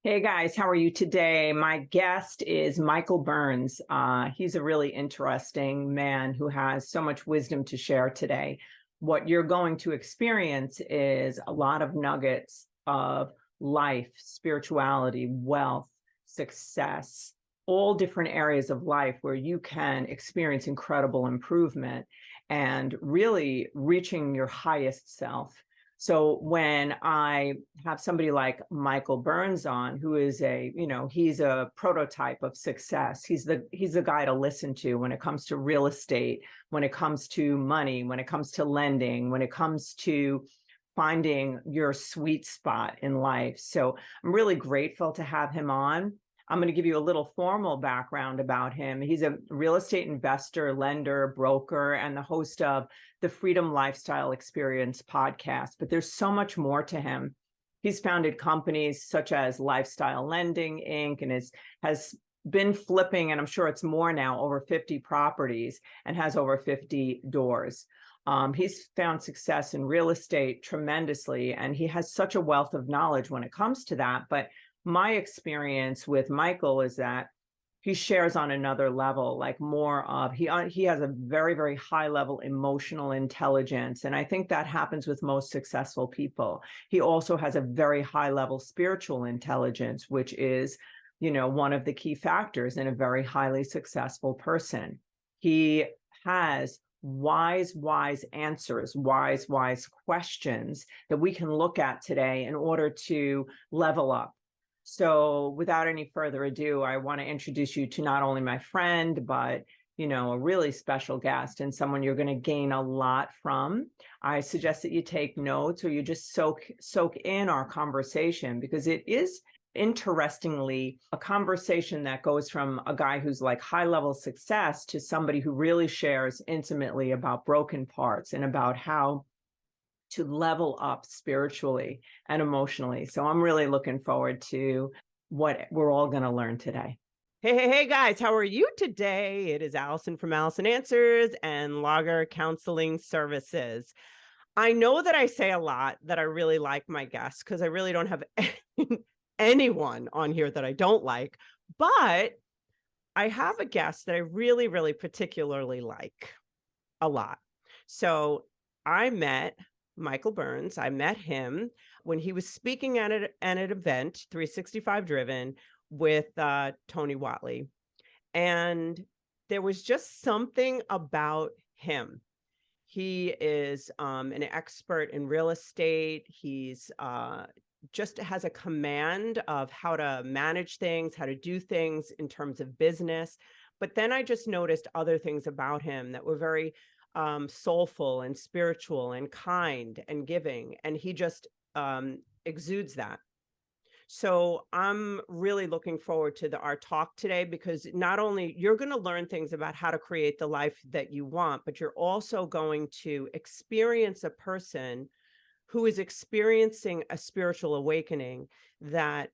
Hey guys, how are you today? My guest is Michael Burnz. He's a really interesting man who has so much wisdom to share today. What you're going to experience is a lot of nuggets of life, spirituality, wealth, success, all different areas of life where you can experience incredible improvement and really reaching your highest self. So when I have somebody like Michael Burnz on, who is he's a prototype of success. He's the guy to listen to when it comes to real estate, when it comes to money, when it comes to lending, when it comes to finding your sweet spot in life. So I'm really grateful to have him on. I'm going to give you a little formal background about him. He's a real estate investor, lender, broker, and the host of the Freedom Lifestyle Experience podcast. But there's so much more to him. He's founded companies such as Lifestyle Lending, Inc., and has been flipping, and I'm sure it's more now, over 50 properties and has over 50 doors. He's found success in real estate tremendously, and he has such a wealth of knowledge when it comes to that. But my experience with Michael is that he shares on another level, like more of, he has a very, very high level emotional intelligence. And I think that happens with most successful people. He also has a very high level spiritual intelligence, which is, one of the key factors in a very highly successful person. He has wise answers, wise questions that we can look at today in order to level up. So without any further ado, I want to introduce you to not only my friend, but, a really special guest and someone you're going to gain a lot from. I suggest that you take notes or you just soak in our conversation, because it is interestingly a conversation that goes from a guy who's like high level success to somebody who really shares intimately about broken parts and about how to level up spiritually and emotionally. So I'm really looking forward to what we're all going to learn today. Hey, guys, how are you today? It is Allison from Allison Answers and Lager Counseling Services. I know that I say a lot that I really like my guests, because I really don't have anyone on here that I don't like, but I have a guest that I really, really particularly like a lot. So I met Michael Burnz. I met him when he was speaking at an event, 365 Driven, with Tony Watley. And there was just something about him. He is an expert in real estate. He's just has a command of how to manage things, how to do things in terms of business. But then I just noticed other things about him that were very soulful and spiritual and kind and giving. And he just exudes that. So I'm really looking forward to our talk today, because not only you're going to learn things about how to create the life that you want, but you're also going to experience a person who is experiencing a spiritual awakening that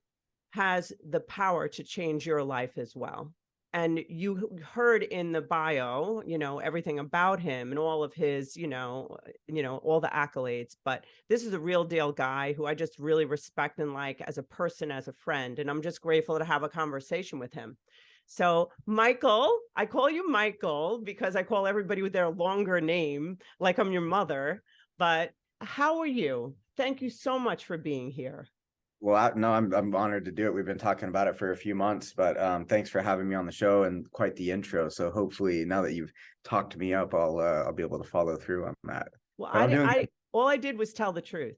has the power to change your life as well. And you heard in the bio, everything about him and all of his, all the accolades. But this is a real deal guy who I just really respect and like as a person, as a friend. And I'm just grateful to have a conversation with him. So Michael, I call you Michael because I call everybody with their longer name, like I'm your mother. But how are you? Thank you so much for being here. Well, no, I'm honored to do it. We've been talking about it for a few months, but thanks for having me on the show and quite the intro. So hopefully now that you've talked me up, I'll be able to follow through on that. Well, all I did was tell the truth.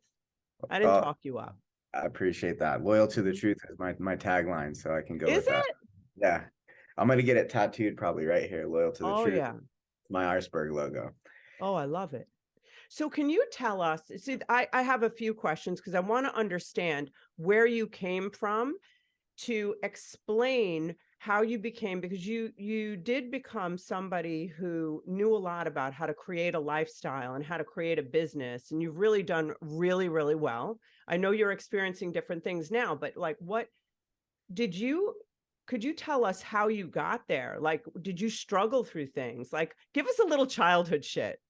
I didn't talk you up. I appreciate that. Loyal to the truth is my tagline, so I can go with that. Is it? Yeah. I'm going to get it tattooed probably right here. Loyal to the truth. Yeah. My Iceberg logo. Oh, I love it. So can you tell us, see, I have a few questions because I want to understand where you came from to explain how you became, because you did become somebody who knew a lot about how to create a lifestyle and how to create a business. And you've really done really, really well. I know you're experiencing different things now, but like, could you tell us how you got there? Like, did you struggle through things? Like, give us a little childhood shit.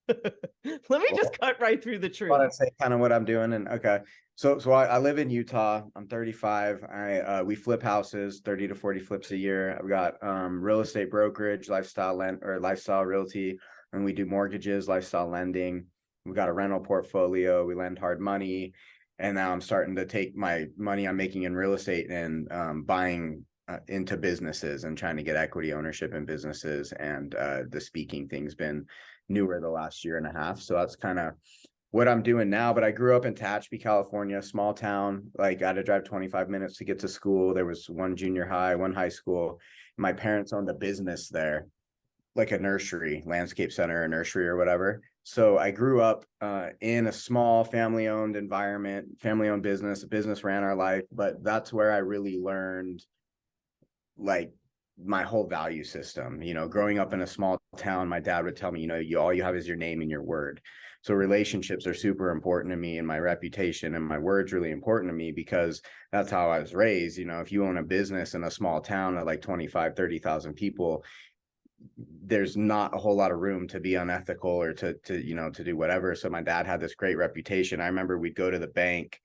Let me just cut right through the truth. Want to say kind of what I'm doing. And okay. So I live in Utah. I'm 35. We flip houses, 30 to 40 flips a year. I've got real estate brokerage, lifestyle realty, and we do mortgages, lifestyle lending. We've got a rental portfolio. We lend hard money. And now I'm starting to take my money I'm making in real estate and buying into businesses and trying to get equity ownership in businesses. And the speaking thing's been newer the last year and a half. So that's kind of what I'm doing now. But I grew up in Tehachapi, California, small town. Like I had to drive 25 minutes to get to school. There was one junior high, one high school. My parents owned a business there, like a nursery, landscape center, a nursery or whatever. So I grew up in a small family-owned environment, family-owned business. A business ran our life, but that's where I really learned like my whole value system. Growing up in a small town, my dad would tell me, all you have is your name and your word. So relationships are super important to me, and my reputation and my word's really important to me because that's how I was raised. If you own a business in a small town of like 25, 30,000 people, there's not a whole lot of room to be unethical or to do whatever. So my dad had this great reputation. I remember we'd go to the bank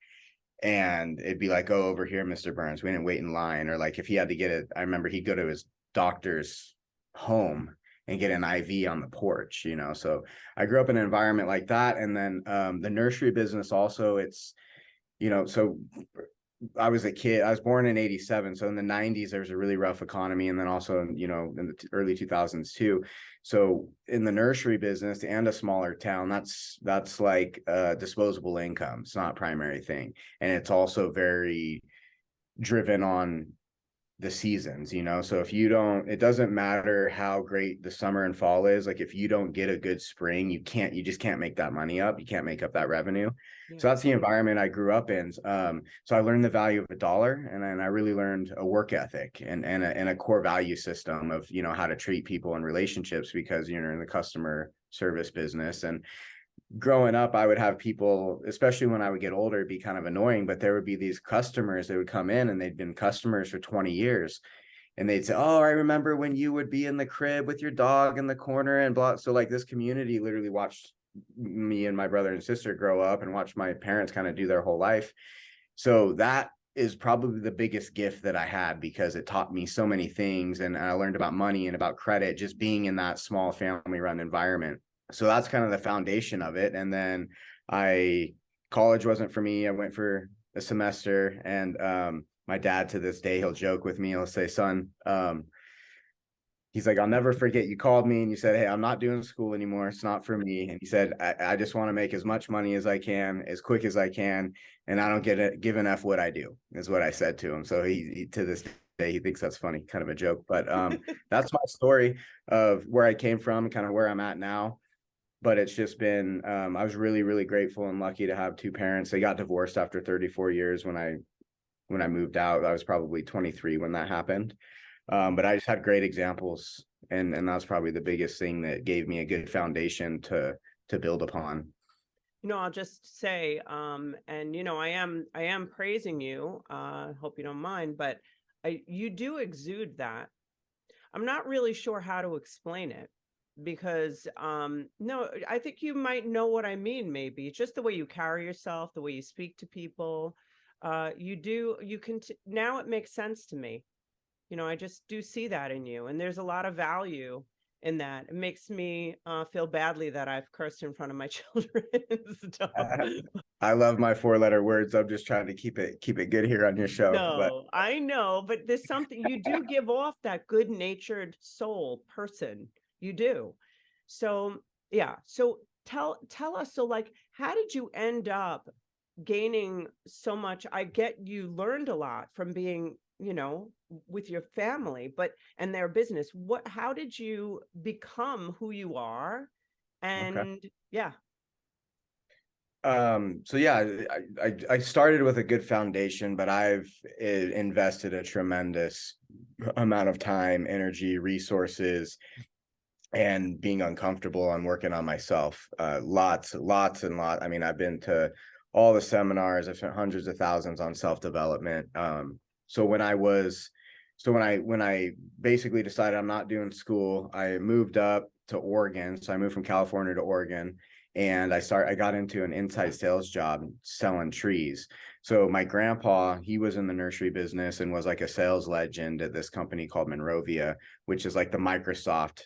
and it'd be like, "Oh, over here, Mr. Burnz." We didn't wait in line. Or like if he had to get it, I remember he'd go to his doctor's home and get an IV on the porch, So I grew up in an environment like that. And then the nursery business also, it's, so I was a kid. I was born in 87. So in the 90s, there was a really rough economy. And then also, in the early 2000s too. So in the nursery business and a smaller town, that's like disposable income. It's not a primary thing. And it's also very driven on the seasons, so if you don't, it doesn't matter how great the summer and fall is. Like if you don't get a good spring, you just can't make that money up. You can't make up that revenue. Yeah. So that's the environment I grew up in. So I learned the value of a dollar, and then I really learned a work ethic and a core value system of how to treat people in relationships, because you're in the customer service business. And growing up, I would have people, especially when I would get older, be kind of annoying, but there would be these customers that would come in and they'd been customers for 20 years. And they'd say, "Oh, I remember when you would be in the crib with your dog in the corner and blah." So like this community literally watched me and my brother and sister grow up and watched my parents kind of do their whole life. So that is probably the biggest gift that I had, because it taught me so many things. And I learned about money and about credit just being in that small family run environment. So that's kind of the foundation of it. And then college wasn't for me. I went for a semester, and my dad, to this day, he'll joke with me. He'll say, "Son," he's like, "I'll never forget you called me and you said, 'Hey, I'm not doing school anymore. It's not for me.' And he said, I just want to make as much money as I can, as quick as I can. And I don't give an F what I do," is what I said to him. So he to this day, he thinks that's funny, kind of a joke. But that's my story of where I came from, kind of where I'm at now. But it's just been, I was really, really grateful and lucky to have two parents. They got divorced after 34 years when I moved out. I was probably 23 when that happened. But I just had great examples, and that's probably the biggest thing that gave me a good foundation to build upon. I'll just say, and I am praising you. Hope you don't mind, but you do exude that. I'm not really sure how to explain it, because no, I think you might know what I mean. Maybe it's just the way you carry yourself, the way you speak to people. You can now it makes sense to me. I just do see that in you, and there's a lot of value in that. It makes me feel badly that I've cursed in front of my children and stuff. I love my 4-letter words. I'm just trying to keep it good here on your show. No, I know, but there's something you do give off, that good-natured soul person. You do. So yeah. So tell us. So like, how did you end up gaining so much? I get you learned a lot from being, with your family, and their business. How did you become who you are? And okay. Yeah. So yeah, I started with a good foundation, but I've invested a tremendous amount of time, energy, resources, and being uncomfortable on working on myself. Lots and lots. I mean, I've been to all the seminars. I've spent hundreds of thousands on self-development. So when I was So when I basically decided I'm not doing school, I moved up to Oregon. So I moved from California to Oregon, and I got into an inside sales job selling trees. So my grandpa, he was in the nursery business and was like a sales legend at this company called Monrovia, which is like the Microsoft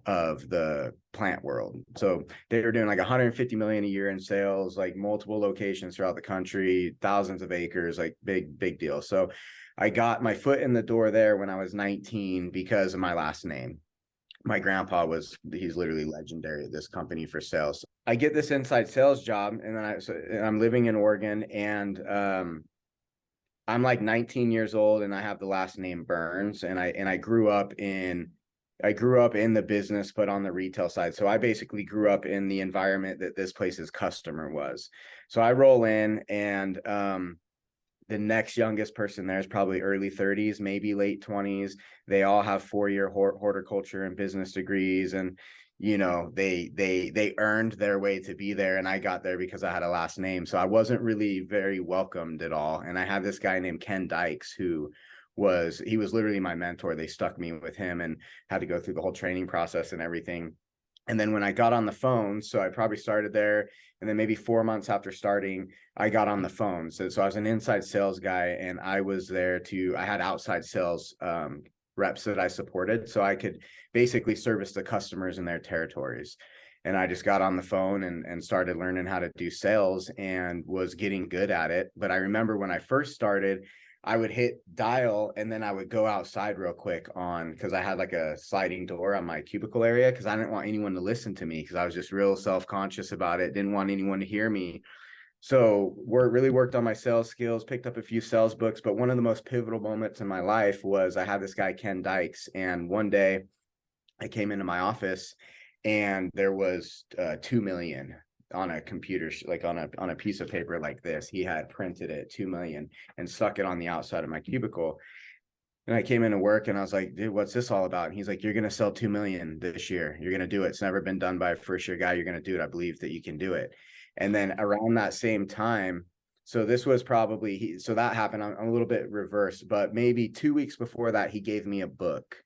of the plant world. So they were doing like 150 million a year in sales, like multiple locations throughout the country, thousands of acres, like big deal. So I got my foot in the door there when I was 19 because of my last name. My grandpa he's literally legendary at this company for sales. I get this inside sales job, and then I'm living in Oregon, and I'm like 19 years old, and I have the last name Burnz, and I grew up in the business, but on the retail side. So I basically grew up in the environment that this place's customer was. So I roll in, and the next youngest person there is probably early 30s, maybe late 20s. They all have 4-year horticulture and business degrees, and they earned their way to be there, and I got there because I had a last name. So I wasn't really very welcomed at all. And I had this guy named Ken Dykes who was literally my mentor. They stuck me with him and had to go through the whole training process and everything. And then when I got on the phone, so I probably started there, and then maybe 4 months after starting, I got on the phone. So I was an inside sales guy, and I was there I had outside sales reps that I supported, so I could basically service the customers in their territories. And I just got on the phone and started learning how to do sales and was getting good at it. But I remember when I first started, I would hit dial, and then I would go outside real quick because I had like a sliding door on my cubicle area, because I didn't want anyone to listen to me, because I was just real self-conscious about it. Didn't want anyone to hear me. So really worked on my sales skills, picked up a few sales books. But one of the most pivotal moments in my life was I had this guy, Ken Dykes. And one day I came into my office, and there was 2 million on a computer, like on a piece of paper like this. He had printed it, 2 million, and stuck it on the outside of my cubicle. And I came into work, and I was like, dude, what's this all about? And he's like, you're going to sell 2 million this year. You're going to do it. It's never been done by a first year guy. You're going to do it. I believe that you can do it. And then around that same time, so this was probably, so that happened. I'm a little bit reverse, but maybe 2 weeks before that, he gave me a book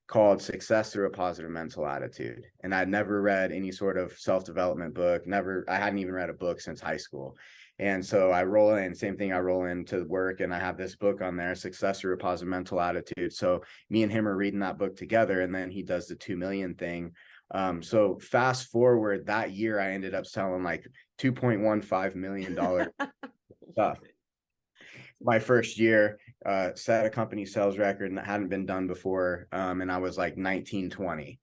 called Success Through a Positive Mental Attitude. And I'd never read any sort of self-development book. I hadn't even read a book since high school. And so I roll into work, and I have this book on there, Success Through a Positive Mental Attitude. So me and him are reading that book together, and then he does the 2 million thing. So fast forward, that year, I ended up selling like $2.15 million stuff. My first year, set a company sales record, and that hadn't been done before. And I was like 19, 20.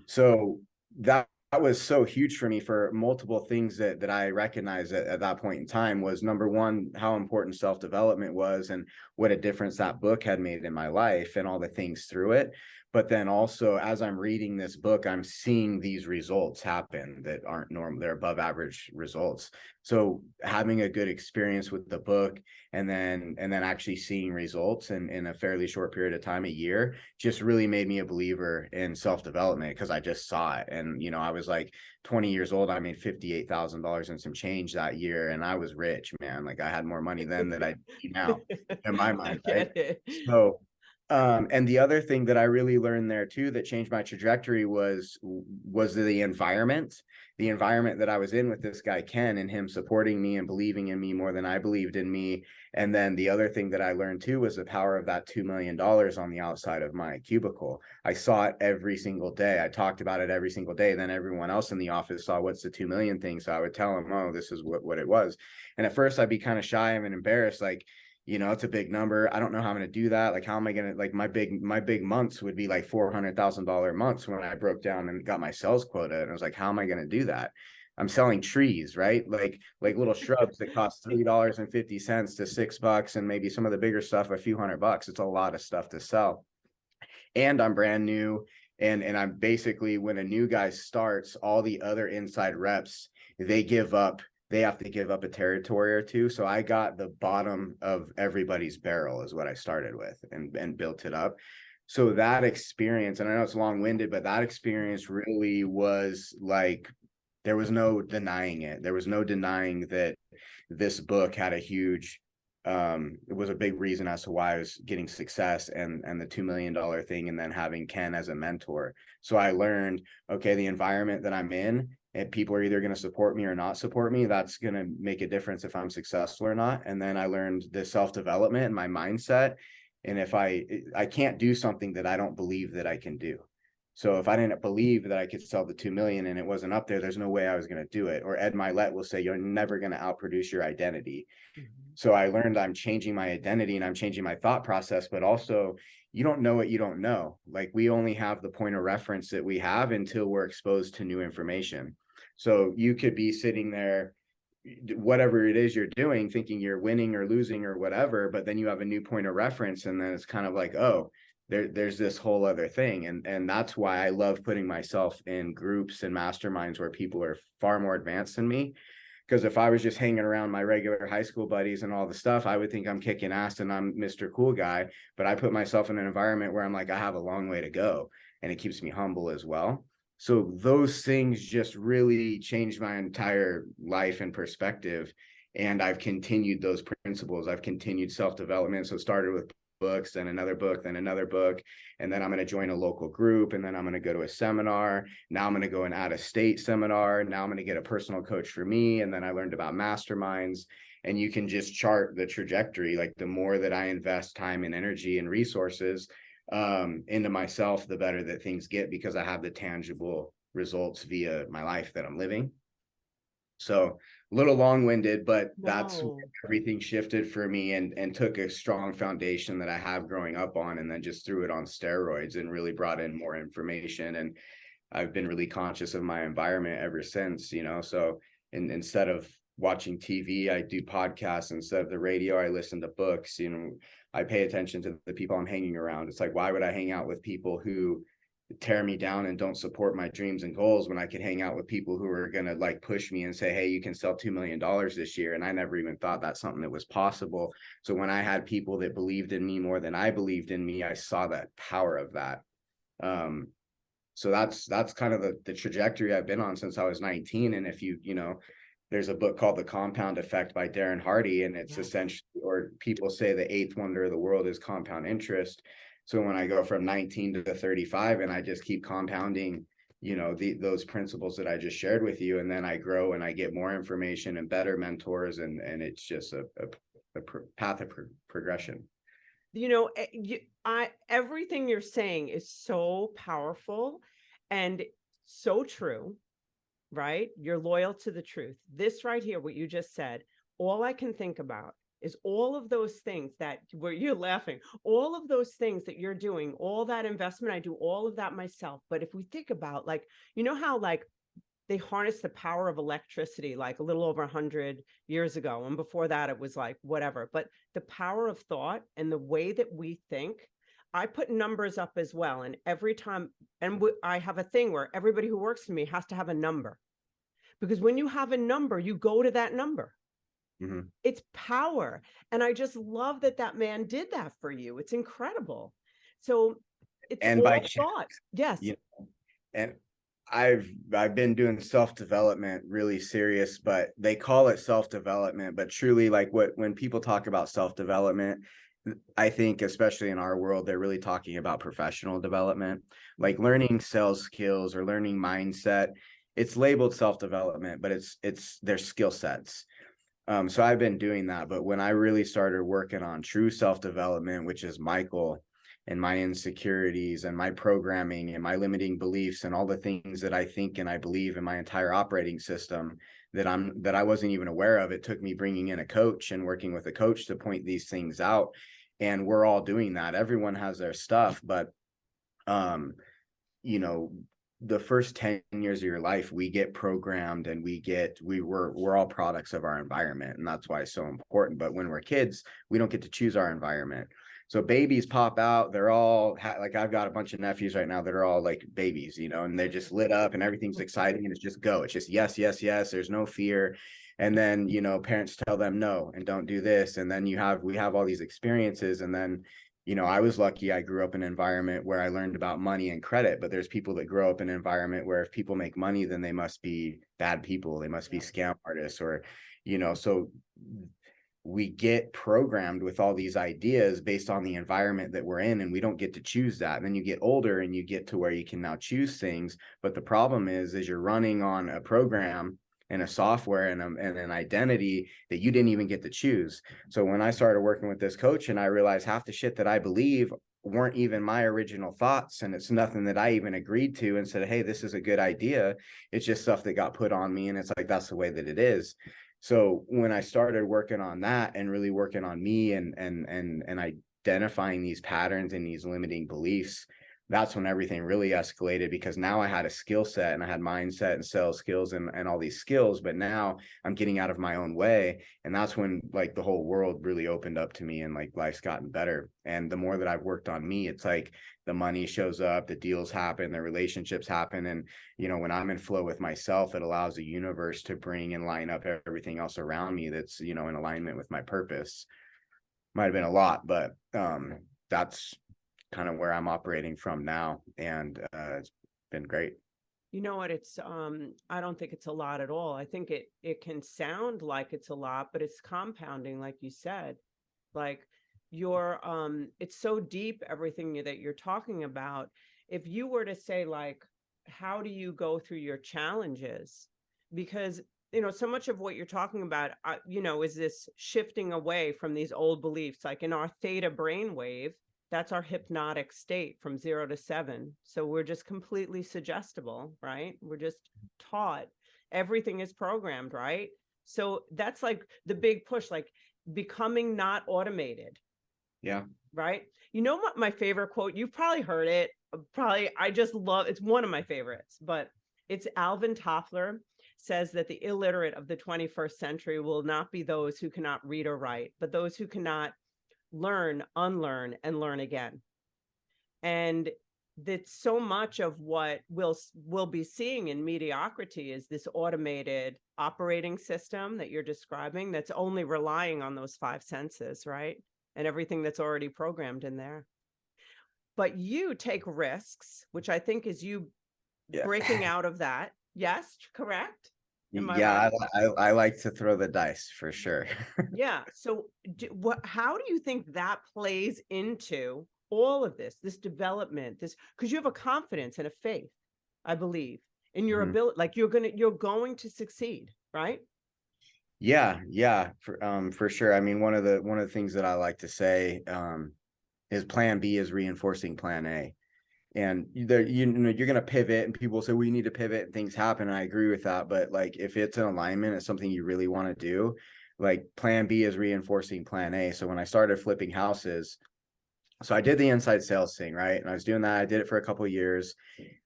So that was so huge for me for multiple things that I recognized at that point in time. Was number one, how important self-development was, and what a difference that book had made in my life and all the things through it. But then also, as I'm reading this book, I'm seeing these results happen that aren't normal. They're above average results. So having a good experience with the book, and then actually seeing results in a fairly short period of time, a year, just really made me a believer in self-development, because I just saw it. And, I was like 20 years old. I made $58,000 and some change that year, and I was rich, man. Like, I had more money then than I do now in my mind, right? So and the other thing that I really learned there too, that changed my trajectory, was the environment that I was in with this guy, Ken, and him supporting me and believing in me more than I believed in me. And then the other thing that I learned too was the power of that $2 million on the outside of my cubicle. I saw it every single day. I talked about it every single day. Then everyone else in the office saw, what's the 2 million thing? So I would tell them, oh, this is what it was. And at first I'd be kind of shy and embarrassed, like, it's a big number. I don't know how I'm going to do that. Like, how am I going to, like, my big months would be like $400,000 months when I broke down and got my sales quota. And I was like, how am I going to do that? I'm selling trees, right? Like little shrubs that cost $3.50 to $6, and maybe some of the bigger stuff, a few $100. It's a lot of stuff to sell. And I'm brand new. And I'm basically, when a new guy starts, all the other inside reps, they have to give up a territory or two. So I got the bottom of everybody's barrel is what I started with, and built it up. So that experience, and I know it's long-winded, but that experience really was like, there was no denying it. There was no denying that this book had a huge it was a big reason as to why I was getting success and the $2 million thing, and then having Ken as a mentor. So I learned, okay, the environment that I'm in, and people are either going to support me or not support me. That's going to make a difference if I'm successful or not. And then I learned the self-development and my mindset. And if I can't do something that I don't believe that I can do. So if I didn't believe that I could sell the 2 million and it wasn't up there, there's no way I was going to do it. Or Ed Milet will say, you're never going to outproduce your identity. So I learned I'm changing my identity and I'm changing my thought process, but also you don't know what you don't know. Like, we only have the point of reference that we have until we're exposed to new information. So you could be sitting there, whatever it is you're doing, thinking you're winning or losing or whatever, but then you have a new point of reference. And then it's kind of like, oh, there's this whole other thing. And that's why I love putting myself in groups and masterminds where people are far more advanced than me. Because if I was just hanging around my regular high school buddies and all the stuff, I would think I'm kicking ass and I'm Mr. Cool Guy. But I put myself in an environment where I'm like, I have a long way to go. And it keeps me humble as well. So those things just really changed my entire life and perspective. And I've continued those principles. I've continued self-development. So it started with books, then another book, then another book. And then I'm going to join a local group. And then I'm going to go to a seminar. Now I'm going to go an out-of-state seminar. Now I'm going to get a personal coach for me. And then I learned about masterminds. And you can just chart the trajectory. Like, the more that I invest time and energy and resources into myself, the better that things get, because I have the tangible results via my life that I'm living. So a little long-winded, but that's where everything shifted for me, and took a strong foundation that I have growing up on, and then just threw it on steroids and really brought in more information. And I've been really conscious of my environment ever since, so instead of watching TV, I do podcasts. Instead of the radio, I listen to books. I pay attention to the people I'm hanging around. It's like, why would I hang out with people who tear me down and don't support my dreams and goals when I could hang out with people who are going to like push me and say, hey, you can sell $2 million this year? And I never even thought that's something that was possible. So when I had people that believed in me more than I believed in me, I saw that power of that. So that's kind of the trajectory I've been on since I was 19. And if there's a book called The Compound Effect by Darren Hardy, and it's essentially, or people say the eighth wonder of the world is compound interest. So when I go from 19 to 35 and I just keep compounding, those principles that I just shared with you, and then I grow and I get more information and better mentors, and it's just a path of progression. Everything you're saying is so powerful and so true, right? You're loyal to the truth. This right here, what you just said, all I can think about is all of those things where you're laughing, all of those things that you're doing, all that investment, I do all of that myself. But if we think about, like, how like they harness the power of electricity, like a little over 100 years ago. And before that, it was like, whatever. But the power of thought and the way that we think, I put numbers up as well. And every time, I have a thing where everybody who works for me has to have a number, because when you have a number, you go to that number. Mm-hmm. It's power. And I just love that man did that for you. It's incredible. So it's all by thought. Yes. And I've been doing self-development really serious, but they call it self-development, but truly, like, when people talk about self-development, I think, especially in our world, they're really talking about professional development, like learning sales skills or learning mindset. It's labeled self-development, but it's their skill sets. So I've been doing that. But when I really started working on true self-development, which is Michael and my insecurities and my programming and my limiting beliefs and all the things that I think and I believe in my entire operating system that I wasn't even aware of, it took me bringing in a coach and working with a coach to point these things out. And we're all doing that. Everyone has their stuff, but the first 10 years of your life, we get programmed and we're all products of our environment. And that's why it's so important. But when we're kids, we don't get to choose our environment. So babies pop out, they're all like, I've got a bunch of nephews right now that are all like babies, and they're just lit up and everything's exciting and it's just go. It's just yes, yes, yes. There's no fear. And then, parents tell them no, and don't do this. And then we have all these experiences. And then, I was lucky. I grew up in an environment where I learned about money and credit, but there's people that grow up in an environment where if people make money, then they must be bad people. They must be scam artists, or, so we get programmed with all these ideas based on the environment that we're in, and we don't get to choose that. And then you get older and you get to where you can now choose things. But the problem is you're running on a program and a software and an identity that you didn't even get to choose. So when I started working with this coach, and I realized half the shit that I believe weren't even my original thoughts, and it's nothing that I even agreed to and said, hey, this is a good idea. It's just stuff that got put on me, and it's like, that's the way that it is. So when I started working on that and really working on me and identifying these patterns and these limiting beliefs, that's when everything really escalated, because now I had a skill set, and I had mindset and sales skills and all these skills, but now I'm getting out of my own way. And that's when like the whole world really opened up to me, and like life's gotten better. And the more that I've worked on me, it's like the money shows up, the deals happen, the relationships happen. And, you know, when I'm in flow with myself, it allows the universe to bring and line up everything else around me that's, you know, in alignment with my purpose. Might have been a lot, but that's kind of where I'm operating from now. And it's been great. You know what? It's I don't think it's a lot at all. I think it can sound like it's a lot, but it's compounding, like you said. Like it's so deep, everything that you're talking about. If you were to say, like, how do you go through your challenges? Because, you know, so much of what you're talking about, you know, is this shifting away from these old beliefs. Like in our theta brainwave, that's our hypnotic state from 0 to 7. So we're just completely suggestible, right? We're just taught. Everything is programmed, right? So that's like the big push, like becoming not automated. Yeah. Right. You know what my favorite quote, you've probably heard it. Probably, I just love, it's one of my favorites, but it's Alvin Toffler says that the illiterate of the 21st century will not be those who cannot read or write, but those who cannot learn, unlearn, and learn again. And that's so much of what we'll be seeing in mediocrity is this automated operating system that you're describing that's only relying on those 5 senses, right? And everything that's already programmed in there. But you take risks, which I think is you breaking out of that. Yes, correct? Yeah, I like to throw the dice for sure. Yeah. So how do you think that plays into all of this development, because you have a confidence and a faith, I believe, in your ability, like you're going to succeed, right? Yeah, for sure. I mean, one of the things that I like to say is plan B is reinforcing plan A. And there, you know, you're going to pivot, and people say, we need to pivot and things happen. And I agree with that. But like, if it's an alignment, it's something you really want to do, like plan B is reinforcing plan A. So when I started flipping houses, so I did the inside sales thing, right? And I was doing that. I did it for a couple of years.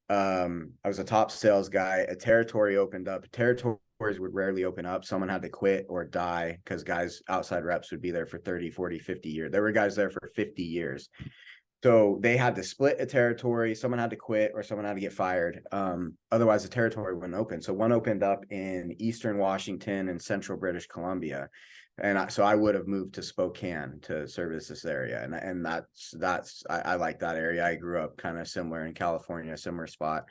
I was a top sales guy. A territory opened up. Territories would rarely open up. Someone had to quit or die, because guys, outside reps, would be there for 30, 40, 50 years. There were guys there for 50 years. So they had to split a territory. Someone had to quit or someone had to get fired. Otherwise, the territory wouldn't open. So one opened up in Eastern Washington and Central British Columbia. And so I would have moved to Spokane to service this area. And I like that area. I grew up kind of similar in California, similar spot.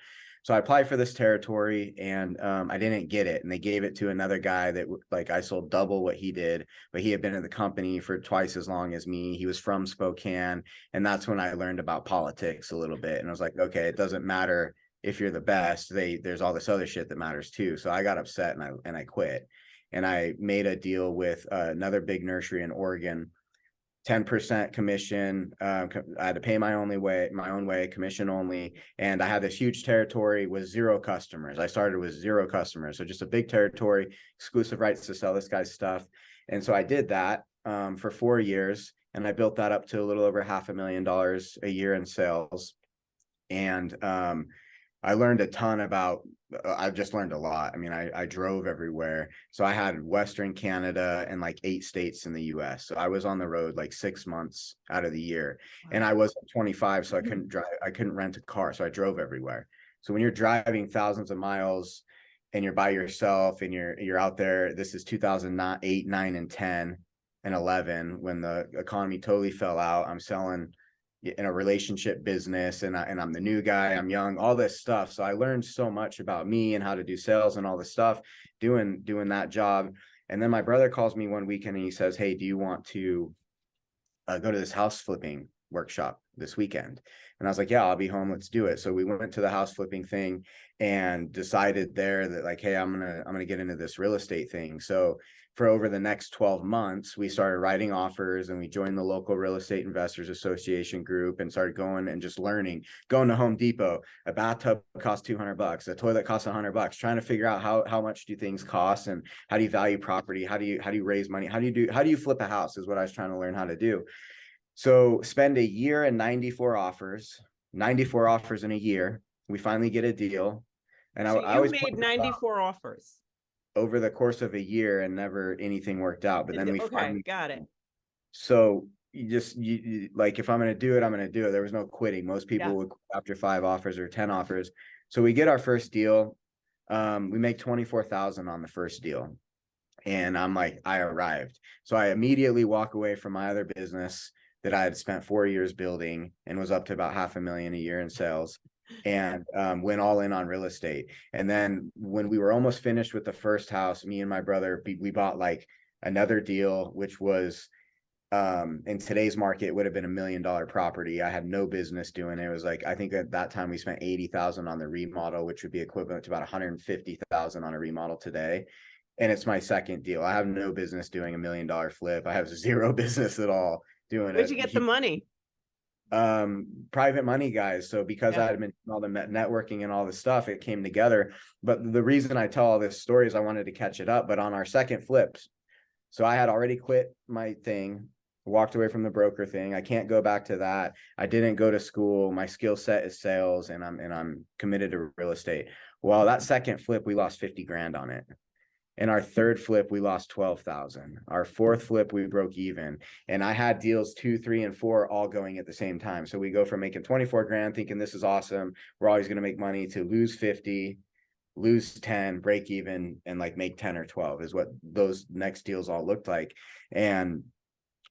So I applied for this territory, and I didn't get it. And they gave it to another guy that, like, I sold double what he did, but he had been in the company for twice as long as me. He was from Spokane. And that's when I learned about politics a little bit. And I was like, okay, it doesn't matter if you're the best. There's all this other shit that matters too. So I got upset and I quit. And I made a deal with another big nursery in Oregon. 10% commission. I had to pay my own way, commission only. And I had this huge territory with 0 customers. I started with 0 customers. So just a big territory, exclusive rights to sell this guy's stuff. And so I did that for 4 years, and I built that up to a little over $500,000 a year in sales. And I learned a ton about, I've just learned a lot. I mean, I drove everywhere. So I had Western Canada and like 8 states in the US. So I was on the road like 6 months out of the year. And I was 25, so I couldn't drive. I couldn't rent a car. So I drove everywhere. So when you're driving thousands of miles and you're by yourself and you're out there, this is 2008, 9, and 10 and 11, when the economy totally fell out. I'm selling in a relationship business, and I'm the new guy, I'm young, all this stuff. So I learned so much about me and how to do sales and all this stuff doing that job. And then my brother calls me one weekend and he says, hey, do you want to go to this house flipping workshop this weekend? And I was like, yeah, I'll be home. Let's do it. So we went to the house flipping thing and decided there that like, hey, I'm gonna get into this real estate thing. So for over the next 12 months, we started writing offers and we joined the local real estate investors association group and started going and just learning, going to Home Depot. A bathtub costs $200, a toilet costs $100, trying to figure out how much do things cost and how do you value property? How do you raise money? How do you flip a house is what I was trying to learn how to do. So spend a year and 94 offers in a year. We finally get a deal. And So I you always made 94 offers over the course of a year and never anything worked out. But then we okay, finally got it. So you like, if I'm going to do it, I'm going to do it. There was no quitting. Most people would quit after 5 offers or 10 offers. So we get our first deal. We make 24,000 on the first deal. And I'm like, I arrived. So I immediately walk away from my other business that I had spent 4 years building and was up to about $500,000 a year in sales, and went all in on real estate. And then when we were almost finished with the first house, me and my brother, we bought like another deal, which was in today's market, it would have been $1 million property. I had no business doing it. It was like, I think at that time we spent 80,000 on the remodel, which would be equivalent to about 150,000 on a remodel today. And it's my second deal. I have no business doing $1 million flip. I have zero business at all doing it. Where'd you get the money? Private money, guys. So because I had been doing all the networking and all the stuff, it came together. But the reason I tell all this story is I wanted to catch it up. But on our second flips, so I had already quit my thing, walked away from the broker thing. I can't go back to that. I didn't go to school. My skill set is sales, and I'm committed to real estate. Well, that second flip, we lost 50 grand on it. In our third flip, we lost 12,000. Our fourth flip, we broke even. And I had deals 2, 3, and 4 all going at the same time. So we go from making 24 grand, thinking this is awesome, we're always going to make money, to lose 50, lose 10, break even, and like make 10 or 12 is what those next deals all looked like. And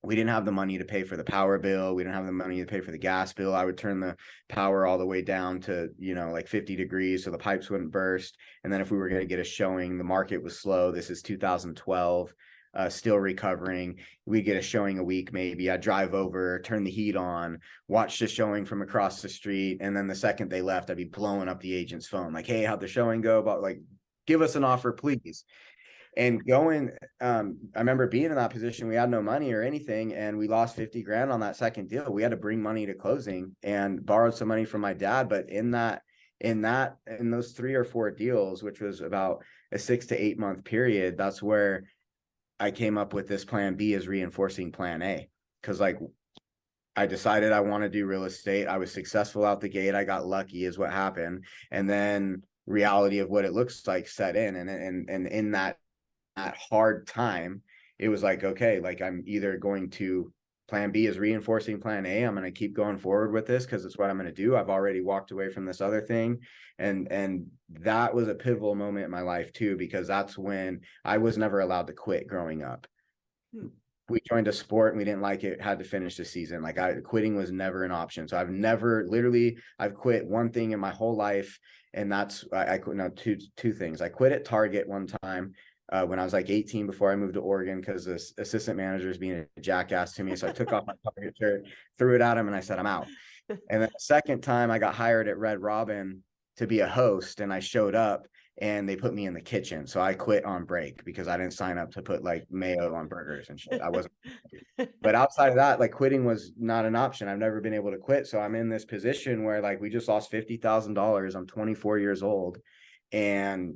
we didn't have the money to pay for the power bill. We didn't have the money to pay for the gas bill. I would turn the power all the way down to, like 50 degrees so the pipes wouldn't burst. And then if we were going to get a showing, the market was slow. This is 2012, still recovering. We'd get a showing a week, maybe. I'd drive over, turn the heat on, watch the showing from across the street. And then the second they left, I'd be blowing up the agent's phone. Like, hey, how'd the showing go? About like, give us an offer, please. And going, I remember being in that position. We had no money or anything, and we lost 50 grand on that second deal. We had to bring money to closing and borrowed some money from my dad. But in those 3 or 4 deals, which was about a 6 to 8 month period, that's where I came up with this plan B as reinforcing plan A. Cause like I decided I want to do real estate. I was successful out the gate. I got lucky is what happened. And then reality of what it looks like set in. And in that hard time, it was like, okay, like I'm either going to, plan B is reinforcing plan A. I'm going to keep going forward with this because it's what I'm going to do. I've already walked away from this other thing. And that was a pivotal moment in my life too, because that's when I was never allowed to quit growing up. We joined a sport and we didn't like it, had to finish the season. Like quitting was never an option. So I've quit one thing in my whole life. And that's, I quit, no, two things. I quit at Target one time when I was like 18 before I moved to Oregon because the assistant manager is being a jackass to me. So I took off my Target shirt, threw it at him, and I said, I'm out. And then the second time I got hired at Red Robin to be a host, and I showed up and they put me in the kitchen. So I quit on break because I didn't sign up to put like mayo on burgers and shit. I wasn't. But outside of that, like quitting was not an option. I've never been able to quit. So I'm in this position where like we just lost $50,000. I'm 24 years old, and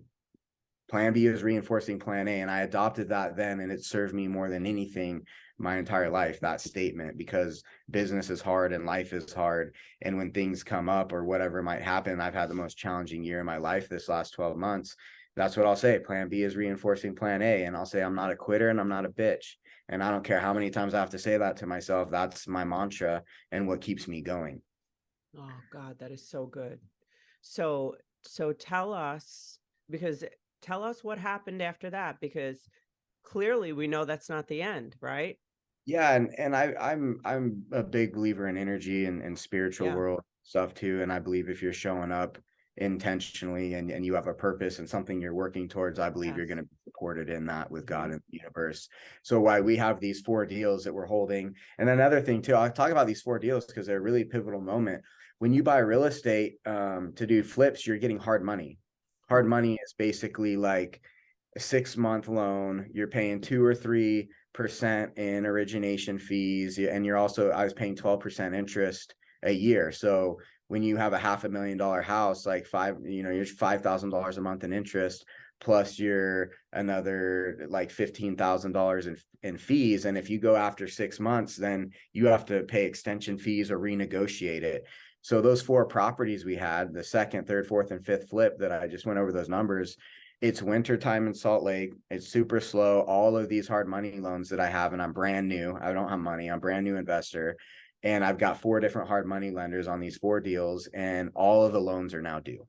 plan B is reinforcing plan A. And I adopted that then, and it served me more than anything my entire life, that statement, because business is hard and life is hard. And when things come up or whatever might happen, I've had the most challenging year in my life this last 12 months. That's what I'll say. Plan B is reinforcing plan A. And I'll say, I'm not a quitter and I'm not a bitch. And I don't care how many times I have to say that to myself. That's my mantra and what keeps me going. Oh God, that is so good. So tell us what happened after that, because clearly we know that's not the end, right? Yeah, and I'm a big believer in energy and spiritual world stuff too. And I believe if you're showing up intentionally and you have a purpose and something you're working towards, I believe you're Yes. going to be supported in that with God and the universe. So why we have these 4 deals that we're holding. And another thing too, I'll talk about these 4 deals because they're a really pivotal moment. When you buy real estate to do flips, you're getting hard money. Hard money is basically like a 6-month loan. You're paying 2 or 3% in origination fees, and you're also, I was paying 12% interest a year. So when you have a $500,000 house, like you're $5,000 a month in interest, plus your another like $15,000 in fees. And if you go after 6 months, then you have to pay extension fees or renegotiate it. So those 4 properties we had, the second, third, fourth, and fifth flip that I just went over those numbers, it's winter time in Salt Lake. It's super slow. All of these hard money loans that I have, and I'm brand new. I don't have money. I'm a brand new investor. And I've got 4 different hard money lenders on these 4 deals, and all of the loans are now due.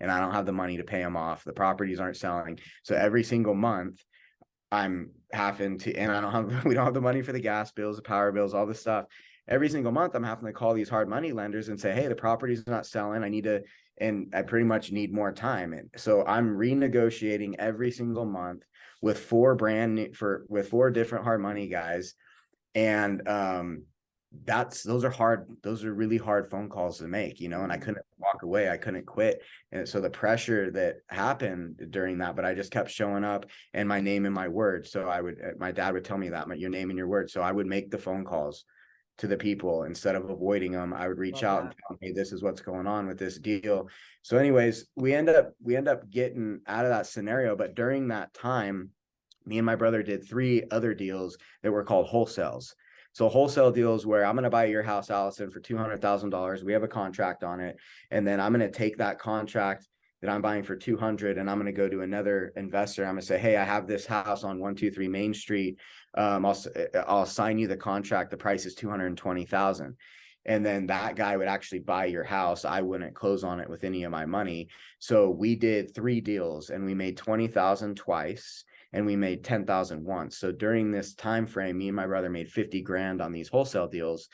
And I don't have the money to pay them off. The properties aren't selling. So every single month I'm having to, and we don't have the money for the gas bills, the power bills, all this stuff. Every single month I'm having to call these hard money lenders and say, hey, the property's not selling. And I pretty much need more time. And so I'm renegotiating every single month with 4 with 4 different hard money guys. And those are really hard phone calls to make, and I couldn't walk away. I couldn't quit. And so the pressure that happened during that, but I just kept showing up, and my name and my word. So my dad would tell me that, your name and your word. So I would make the phone calls to the people instead of avoiding them. I would reach out and tell them, hey, this is what's going on with this deal. So anyways, we end up getting out of that scenario. But during that time, me and my brother did 3 other deals that were called wholesales. So wholesale deals where I'm going to buy your house, Allison, for $200,000. We have a contract on it. And then I'm going to take that contract that I'm buying for 200, and I'm going to go to another investor. I'm going to say, hey, I have this house on 123 Main Street. I'll sign you the contract. The price is $220,000. And then that guy would actually buy your house. I wouldn't close on it with any of my money. So we did 3 deals, and we made $20,000 twice, and we made $10,000 once. So during this time frame, me and my brother made 50 grand on these wholesale deals.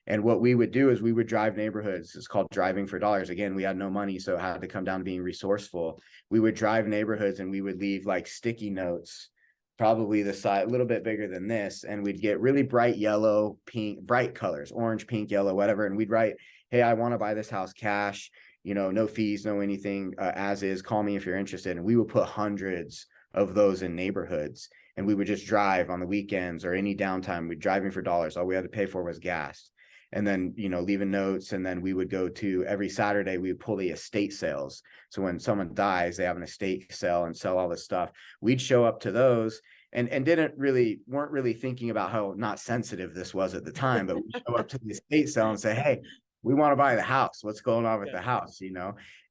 And what we would do is we would drive neighborhoods. It's called driving for dollars. Again, we had no money, so it had to come down to being resourceful. We would drive neighborhoods, and we would leave like sticky notes, probably the size, a little bit bigger than this. And we'd get really bright yellow, pink, bright colors, orange, pink, yellow, whatever. And we'd write, hey, I want to buy this house cash, no fees, no anything, as is, call me if you're interested. And we would put hundreds of those in neighborhoods, and we would just drive on the weekends or any downtime. We'd driving for dollars. All we had to pay for was gas. And then, leaving notes. And then we would go to, every Saturday, we would pull the estate sales. So when someone dies, they have an estate sale and sell all this stuff. We'd show up to those and weren't really thinking about how not sensitive this was at the time, but we'd show up to the estate sale and say, hey, we want to buy the house. What's going on with the house,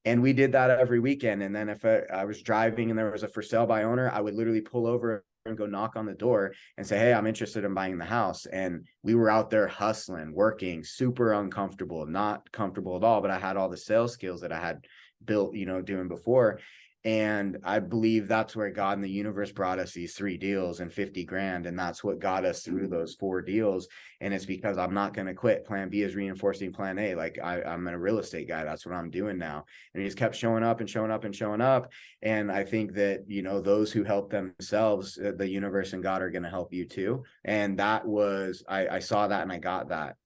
And we did that every weekend. And then if I was driving and there was a for sale by owner, I would literally pull over and go knock on the door and say, hey, I'm interested in buying the house. And we were out there hustling, working, super uncomfortable, not comfortable at all. But I had all the sales skills that I had built, doing before. And I believe that's where God and the universe brought us these 3 deals and 50 grand. And that's what got us through those 4 deals. And it's because I'm not going to quit. Plan B is reinforcing plan A. Like I'm a real estate guy. That's what I'm doing now. And he just kept showing up and showing up and showing up. And I think that, those who help themselves, the universe and God are going to help you too. And that was, I saw that and I got that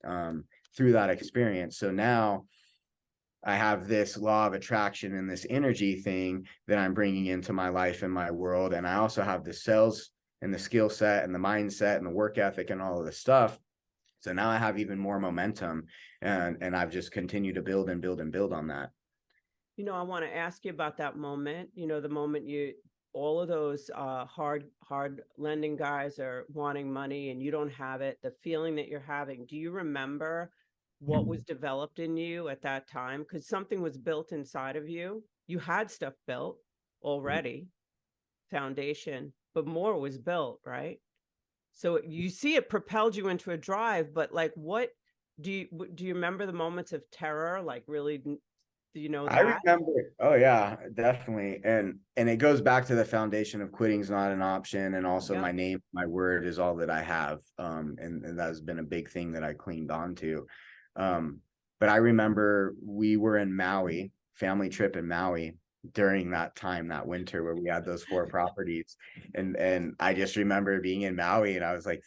through that experience. So now I have this law of attraction and this energy thing that I'm bringing into my life and my world. And I also have the sales and the skill set and the mindset and the work ethic and all of this stuff. So now I have even more momentum, and I've just continued to build and build and build on that. I want to ask you about that moment, the moment all of those hard lending guys are wanting money and you don't have it, the feeling that you're having. Do you remember what was developed in you at that time? Because something was built inside of you. You had stuff built already, foundation, but more was built, right? So you see it propelled you into a drive, but like, what do you remember the moments of terror? Like really, that? I remember. Oh yeah, definitely. And it goes back to the foundation of quitting is not an option. And also my name, my word is all that I have. And that's been a big thing that I clinged on to. But I remember we were in Maui family trip in Maui during that time, that winter, where we had those 4 properties. And I just remember being in Maui and I was like,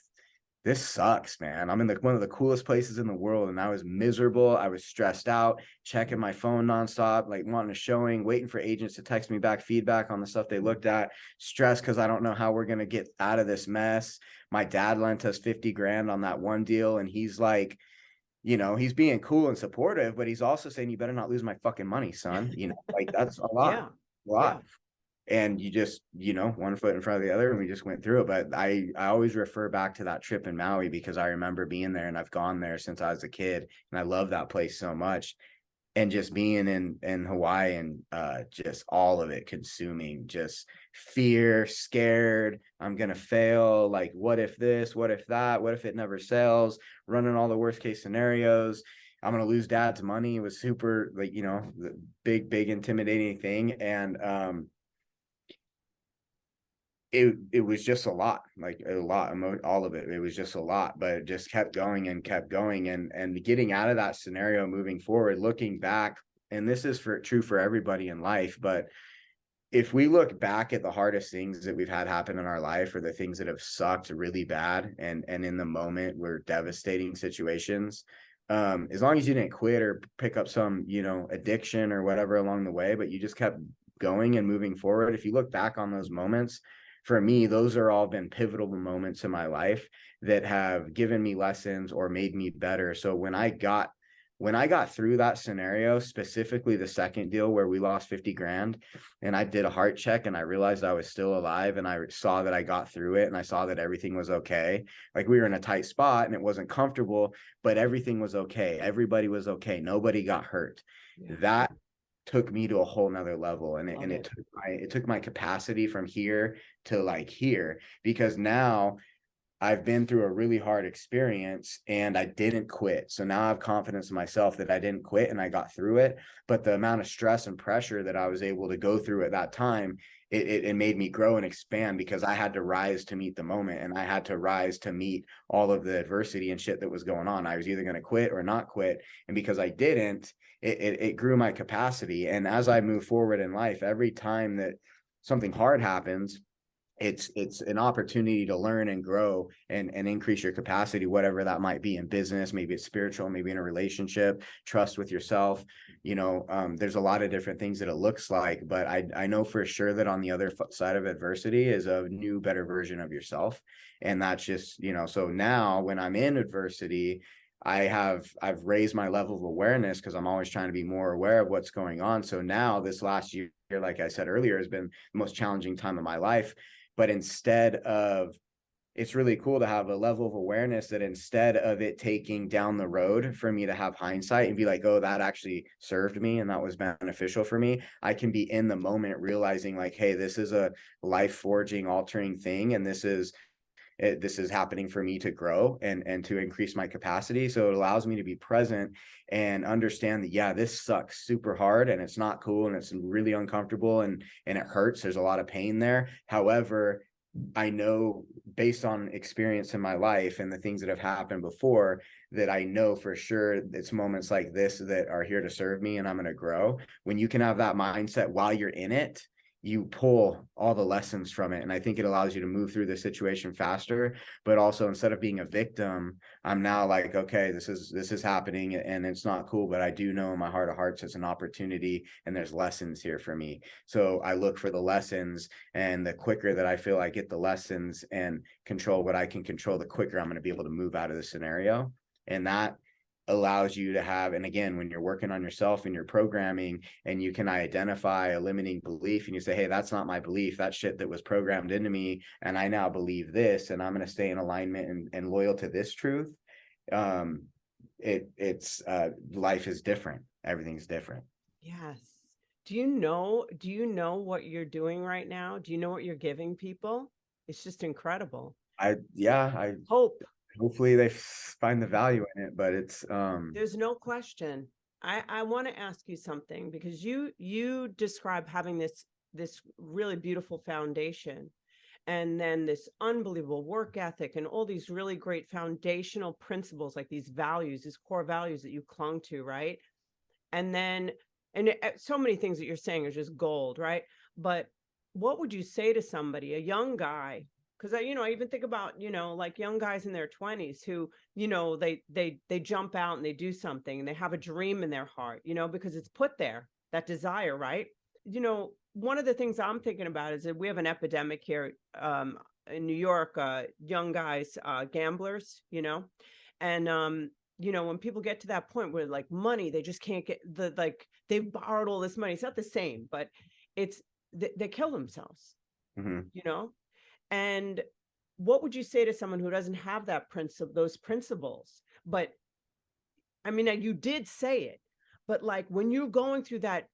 this sucks, man. I'm in one of the coolest places in the world, and I was miserable. I was stressed out, checking my phone nonstop, like wanting a showing, waiting for agents to text me back feedback on the stuff they looked at. Stressed because I don't know how we're gonna get out of this mess. My dad lent us 50 grand on that one deal, and he's like, he's being cool and supportive, but he's also saying, you better not lose my fucking money, son. Like that's a lot, Yeah. a lot. Yeah. And you just, one foot in front of the other, and we just went through it. But I always refer back to that trip in Maui because I remember being there, and I've gone there since I was a kid, and I love that place so much. And just being in Hawaii, and just all of it consuming, just fear, scared, I'm gonna fail, like what if this, what if that, what if it never sells, running all the worst case scenarios, I'm gonna lose dad's money. It was super, like, the big intimidating thing. And it was just a lot, like a lot, all of it. It was just a lot, but it just kept going and kept going. And getting out of that scenario, moving forward, looking back, and this is true for everybody in life, but if we look back at the hardest things that we've had happen in our life, or the things that have sucked really bad, and in the moment were devastating situations, as long as you didn't quit or pick up some, addiction or whatever along the way, but you just kept going and moving forward, if you look back on those moments, for me, those are all been pivotal moments in my life that have given me lessons or made me better. So when I got through that scenario, specifically the second deal where we lost 50 grand, and I did a heart check and I realized I was still alive, and I saw that I got through it, and I saw that everything was okay. Like, we were in a tight spot and it wasn't comfortable, but everything was okay. Everybody was okay. Nobody got hurt. Yeah. That took me to a whole nother level, and Love it. it took my capacity from here to like here, because now I've been through a really hard experience and I didn't quit. So now I have confidence in myself that I didn't quit and I got through it. But the amount of stress and pressure that I was able to go through at that time, it made me grow and expand, because I had to rise to meet the moment, and I had to rise to meet all of the adversity and shit that was going on. I was either going to quit or not quit. And because I didn't, it grew my capacity. And as I move forward in life, every time that something hard happens, it's an opportunity to learn and grow and increase your capacity, whatever that might be, in business, maybe it's spiritual, maybe in a relationship, trust with yourself. There's a lot of different things that it looks like, but I know for sure that on the other side of adversity is a new, better version of yourself. And that's just, so now when I'm in adversity, I've raised my level of awareness, because I'm always trying to be more aware of what's going on. So now this last year, like I said earlier, has been the most challenging time of my life. But it's really cool to have a level of awareness that instead of it taking down the road for me to have hindsight and be like, oh, that actually served me and that was beneficial for me, I can be in the moment realizing like, hey, this is a life forging, altering thing. And this is happening for me to grow and to increase my capacity. So it allows me to be present and understand that, yeah, this sucks super hard and it's not cool and it's really uncomfortable and it hurts. There's a lot of pain there. However, I know based on experience in my life and the things that have happened before, that I know for sure it's moments like this that are here to serve me and I'm going to grow. When you can have that mindset while you're in it, you pull all the lessons from it. And I think it allows you to move through the situation faster, but also instead of being a victim, I'm now like, okay, this is happening and it's not cool, but I do know in my heart of hearts, it's an opportunity and there's lessons here for me. So I look for the lessons, and the quicker that I feel I get the lessons and control what I can control, the quicker I'm going to be able to move out of the scenario. And that allows you to have, and again, when you're working on yourself and you're programming and you can identify a limiting belief and you say, hey, that's not my belief, that shit that was programmed into me, and I now believe this, and I'm going to stay in alignment and loyal to this truth. It's life is different. Everything's different. Yes. Do you know what you're doing right now? Do you know what you're giving people? It's just incredible. I Hope. Hopefully they find the value in it, but it's There's no question. I want to ask you something, because you describe having this really beautiful foundation, and then this unbelievable work ethic and all these really great foundational principles, like these values, these core values that you clung to, right? And then And so many things that you're saying are just gold, right? But what would you say to somebody, a young guy? Because I even think about, like young guys in their 20s who, they jump out and they do something and they have a dream in their heart, because it's put there, that desire, right? One of the things I'm thinking about is that we have an epidemic here in New York, young guys, gamblers, and when people get to that point where like money, they just can't get they've borrowed all this money. It's not the same, but it's they kill themselves, Mm-hmm. And what would you say to someone who doesn't have those principles? But I mean, you did say it, but like when you're going through that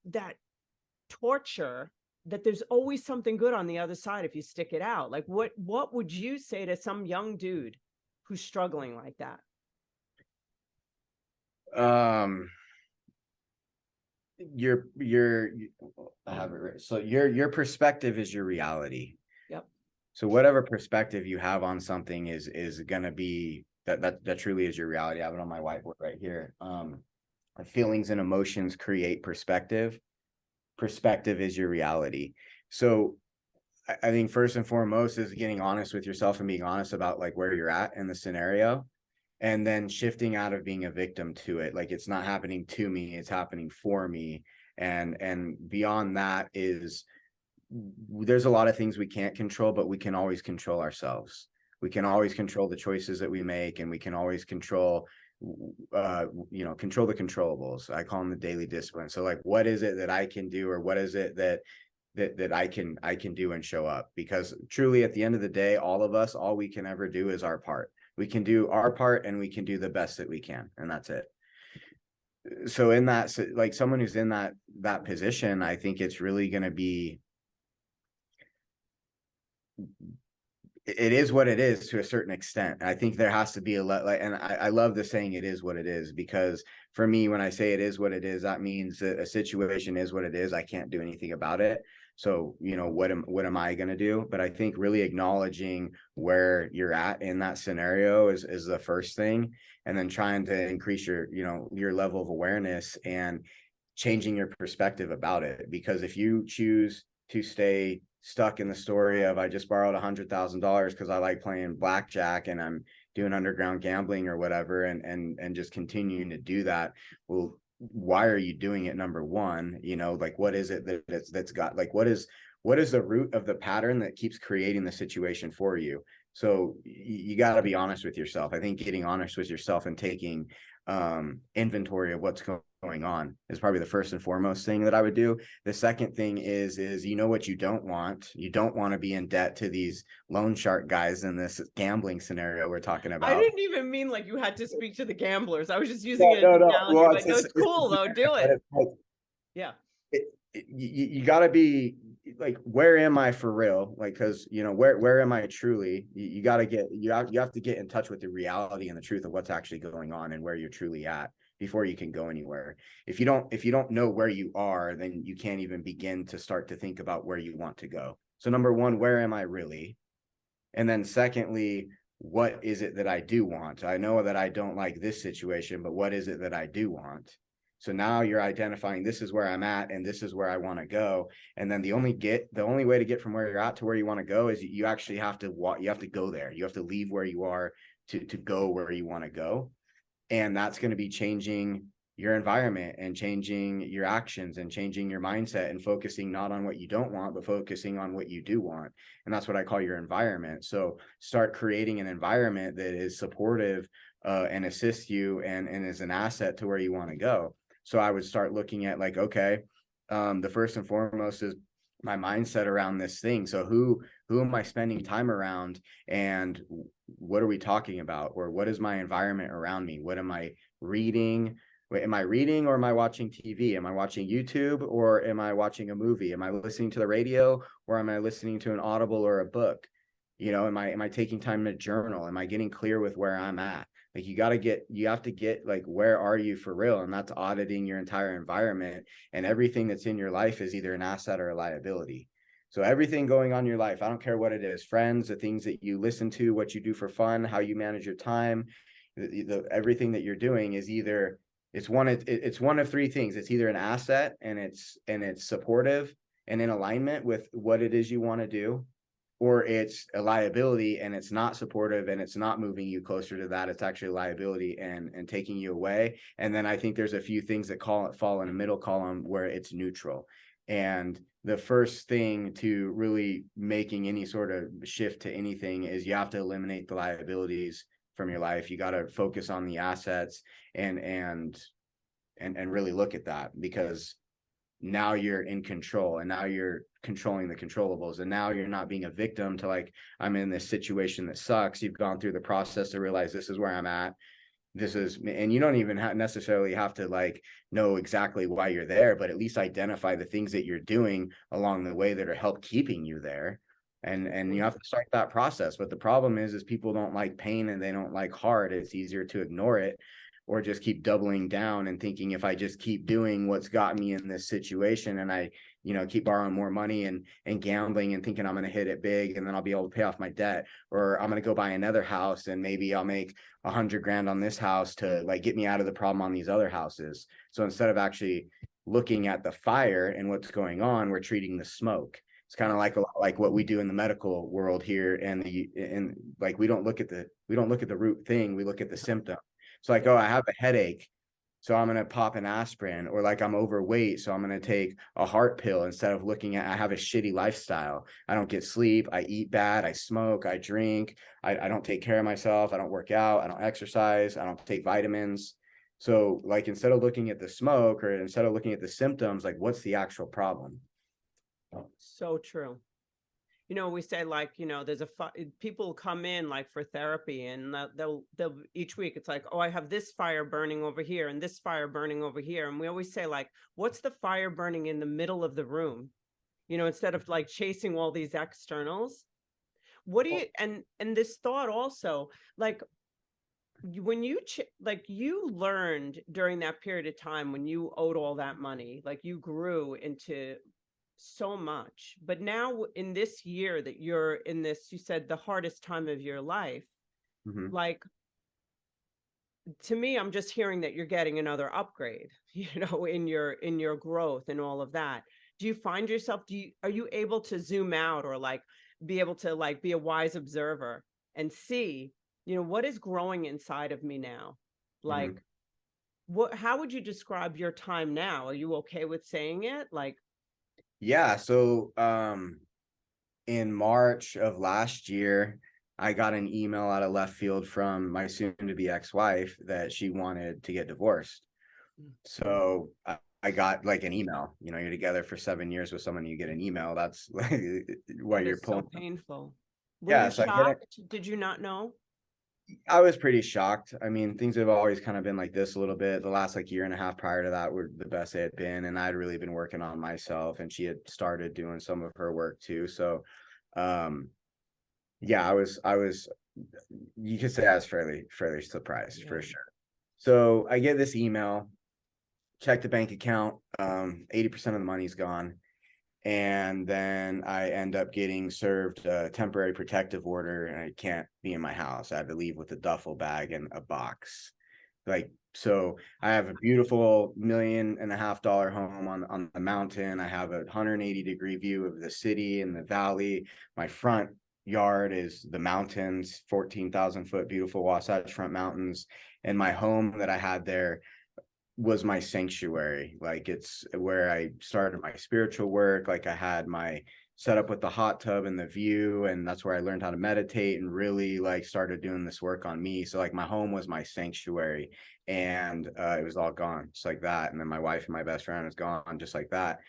torture, that there's always something good on the other side if you stick it out. Like what would you say to some young dude who's struggling like that? I have it right. So your perspective is your reality. Yep. So whatever perspective you have on something is gonna be that truly is your reality. I have it on my whiteboard right here. Feelings and emotions create perspective. Perspective is your reality. So I think first and foremost is getting honest with yourself and being honest about like where you're at in the scenario, and then shifting out of being a victim to it. Like it's not happening to me, it's happening for me. And beyond that is there's a lot of things we can't control, but we can always control ourselves. We can always control the choices that we make, and we can always control control the controllables. I call them the daily discipline. So like, what is it that I can do, or what is it that I can do and show up? Because truly at the end of the day, all of us, all we can ever do is our part. We can do our part and we can do the best that we can, and that's it. So in that, like someone who's in that position, I think it's really going to be, it is what it is to a certain extent. I think there has to be and I love the saying it is what it is, because for me, when I say it is what it is, that means that a situation is what it is. I can't do anything about it. So, what am I going to do? But I think really acknowledging where you're at in that scenario is the first thing. And then trying to increase your level of awareness and changing your perspective about it. Because if you choose to stay stuck in the story of I just borrowed $100,000 because I like playing blackjack and I'm doing underground gambling or whatever, and just continuing to do that, well, why are you doing it? Number one, like what is it that's got, like what is the root of the pattern that keeps creating the situation for you? So you got to be honest with yourself. I think getting honest with yourself and taking inventory of what's going on is probably the first and foremost thing that I would do. The second thing is what you don't want. You don't want to be in debt to these loan shark guys in this gambling scenario we're talking about. I didn't even mean like you had to speak to the gamblers. I was just using it as an analogy. Well, but it's cool though. Do it. Yeah. You got to be like, where am I for real? Like, because where am I truly? You got to you have to get in touch with the reality and the truth of what's actually going on and where you're truly at before you can go anywhere. If you don't know where you are, then you can't even begin to start to think about where you want to go. So number one, where am I really? And then secondly, what is it that I do want? I know that I don't like this situation, but what is it that I do want? So now you're identifying, this is where I'm at and this is where I want to go. And then the only way to get from where you're at to where you want to go is you actually have to walk, you have to go there. You have to leave where you are to go where you want to go. And that's going to be changing your environment and changing your actions and changing your mindset and focusing not on what you don't want, but focusing on what you do want. And that's what I call your environment. So start creating an environment that is supportive and assists you and is an asset to where you want to go. So I would start looking at like, okay, the first and foremost is my mindset around this thing. So who am I spending time around, and what are we talking about? Or what is my environment around me? What am I reading? Am I reading or am I watching TV? Am I watching YouTube or am I watching a movie? Am I listening to the radio or am I listening to an Audible or a book? Am I taking time to journal? Am I getting clear with where I'm at? Like you have to get like, where are you for real? And that's auditing your entire environment, and everything that's in your life is either an asset or a liability. So everything going on in your life, I don't care what it is, friends, the things that you listen to, what you do for fun, how you manage your time, everything that you're doing is either it's one of three things. It's either an asset and it's supportive and in alignment with what it is you want to do, or it's a liability and it's not supportive and it's not moving you closer to that. It's actually a liability and taking you away. And then I think there's a few things that fall in a middle column where it's neutral. And the first thing to really making any sort of shift to anything is you have to eliminate the liabilities from your life. You got to focus on the assets and really look at that, because now you're in control and now you're controlling the controllables, and now you're not being a victim to like, I'm in this situation that sucks. You've gone through the process to realize this is where I'm at. And you don't even necessarily have to like know exactly why you're there, but at least identify the things that you're doing along the way that are help keeping you there. And you have to start that process. But the problem is people don't like pain and they don't like hard. It's easier to ignore it or just keep doubling down and thinking, if I just keep doing what's got me in this situation and I, keep borrowing more money and gambling and thinking I'm going to hit it big and then I'll be able to pay off my debt, or I'm going to go buy another house and maybe I'll make $100,000 on this house to like get me out of the problem on these other houses. So instead of actually looking at the fire and what's going on, we're treating the smoke. It's kind of like what we do in the medical world here, and like we don't look at the root thing, we look at the symptom. So like, oh, I have a headache, so I'm going to pop an aspirin, or like I'm overweight, so I'm going to take a heart pill, instead of looking at I have a shitty lifestyle. I don't get sleep. I eat bad. I smoke. I drink. I don't take care of myself. I don't work out. I don't exercise. I don't take vitamins. So like, instead of looking at the smoke or instead of looking at the symptoms, like what's the actual problem? So true. We say like, there's people come in like for therapy, and they'll each week it's like, oh, I have this fire burning over here and this fire burning over here. And we always say like, what's the fire burning in the middle of the room? Instead of like chasing all these externals. What do you, and this thought also, like when you you learned during that period of time when you owed all that money, like you grew into so much, but now in this year that you're in this, you said the hardest time of your life, like to me, I'm just hearing that you're getting another upgrade, in your growth and all of that. Do you find yourself, are you able to zoom out, or like be able to like be a wise observer and see, what is growing inside of me now? Like how would you describe your time now? Are you okay with saying it? Like, yeah. So in March of last year, I got an email out of left field from my soon-to-be ex-wife that she wanted to get divorced. So I got like an email. You're together for 7 years with someone, you get an email. That's like what you're pulling. So painful. Yeah, so shocked? Did you not know? I was pretty shocked. I mean, things have always kind of been like this a little bit. The last like year and a half prior to that were the best they had been. And I'd really been working on myself, and she had started doing some of her work too. So, yeah, I was, you could say I was fairly surprised for sure. So I get this email, check the bank account, 80% of the money's gone. And then I end up getting served a temporary protective order, and I can't be in my house. I had to leave with a duffel bag and a box. Like, so I have a beautiful $1.5 million home on the mountain. I have a 180-degree view of the city and the valley. My front yard is the mountains, 14,000-foot beautiful Wasatch Front Mountains. And my home that I had there was my sanctuary. Like, it's where I started my spiritual work. Like, I had my setup with the hot tub and the view, and that's where I learned how to meditate and really like started doing this work on me. So like my home was my sanctuary, and it was all gone just like that. And then my wife and my best friend is gone just like that.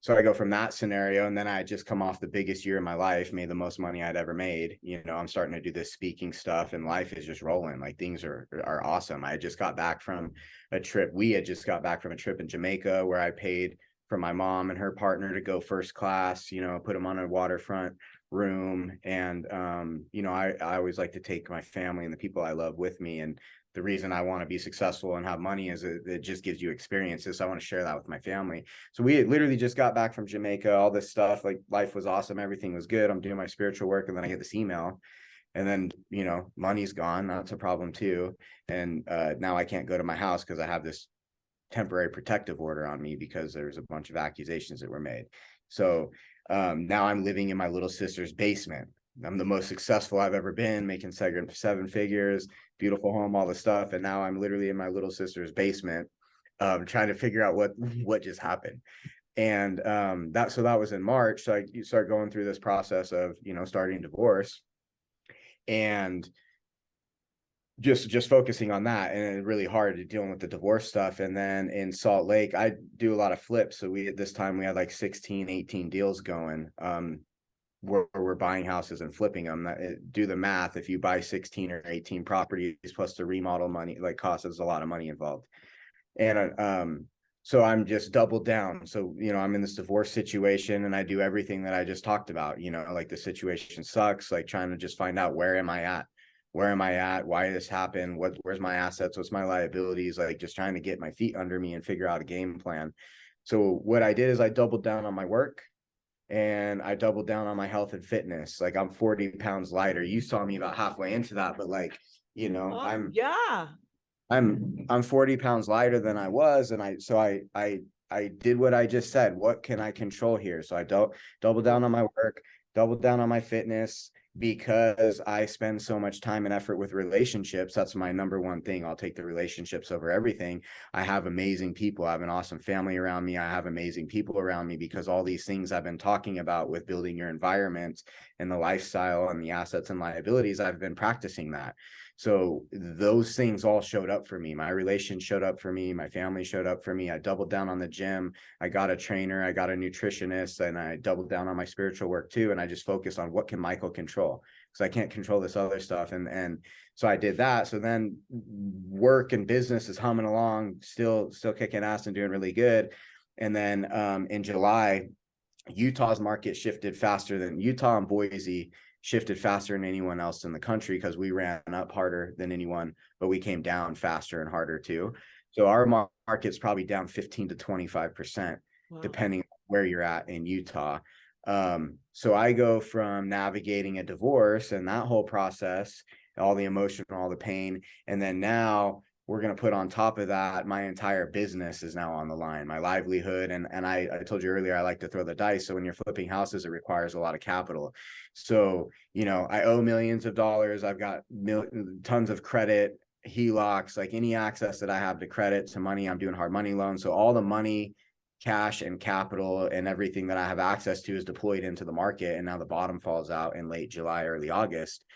So I go from that scenario, and then I just come off the biggest year of my life, made the most money I'd ever made. I'm starting to do this speaking stuff, and life is just rolling. Like, things are awesome. I just got back from a trip. We had just got back from a trip in Jamaica where I paid for my mom and her partner to go first class, put them on a waterfront room. And, I always like to take my family and the people I love with me. And the reason I want to be successful and have money is it just gives you experiences. So I want to share that with my family. So we had literally just got back from Jamaica, all this stuff, like life was awesome. Everything was good. I'm doing my spiritual work. And then I get this email, and then, money's gone. That's a problem too. And now I can't go to my house because I have this temporary protective order on me because there was a bunch of accusations that were made. So now I'm living in my little sister's basement. I'm the most successful I've ever been, making seven figures, beautiful home, all the stuff. And now I'm literally in my little sister's basement, trying to figure out what just happened. And that was in March. So you start going through this process of, starting divorce and just focusing on that, and it's really hard dealing with the divorce stuff. And then in Salt Lake, I do a lot of flips. So at this time we had like 16, 18 deals going, where we're buying houses and flipping them. Do the math. If you buy 16 or 18 properties plus the remodel money, like costs, there's a lot of money involved. And so I'm just doubled down. So, I'm in this divorce situation and I do everything that I just talked about, like the situation sucks, like trying to just find out where am I at? Why did this happen? Where's my assets? What's my liabilities? Like just trying to get my feet under me and figure out a game plan. So what I did is I doubled down on my work and I doubled down on my health and fitness. Like I'm 40 pounds lighter. You saw me about halfway into that, but like, I'm 40 pounds lighter than I was. And I did what I just said. What can I control here? So I double down on my work, double down on my fitness, because I spend so much time and effort with relationships. That's my number one thing. I'll take the relationships over everything. I have amazing people. I have an awesome family around me. I have amazing people around me because all these things I've been talking about with building your environment and the lifestyle and the assets and liabilities, I've been practicing that. So those things all showed up for me. My relation showed up for me. My family showed up for me. I doubled down on the gym. I got a trainer. I got a nutritionist, and I doubled down on my spiritual work too. And I just focused on what can Michael control, because I can't control this other stuff. And so I did that. So then work and business is humming along, still kicking ass and doing really good. And then in July, Utah's market shifted faster than Utah and Boise shifted faster than anyone else in the country, because we ran up harder than anyone, but we came down faster and harder too. So our market's probably down 15 to 25%, wow, depending on where you're at in Utah. So I go from navigating a divorce and that whole process, all the emotion, all the pain, and then now we're going to put on top of that, my entire business is now on the line, my livelihood. And I told you earlier, I like to throw the dice. So when you're flipping houses, it requires a lot of capital. So, I owe millions of dollars. I've got tons of credit, HELOCs, like any access that I have to credit, to money. I'm doing hard money loans. So all the money, cash and capital and everything that I have access to is deployed into the market. And now the bottom falls out in late July, early August.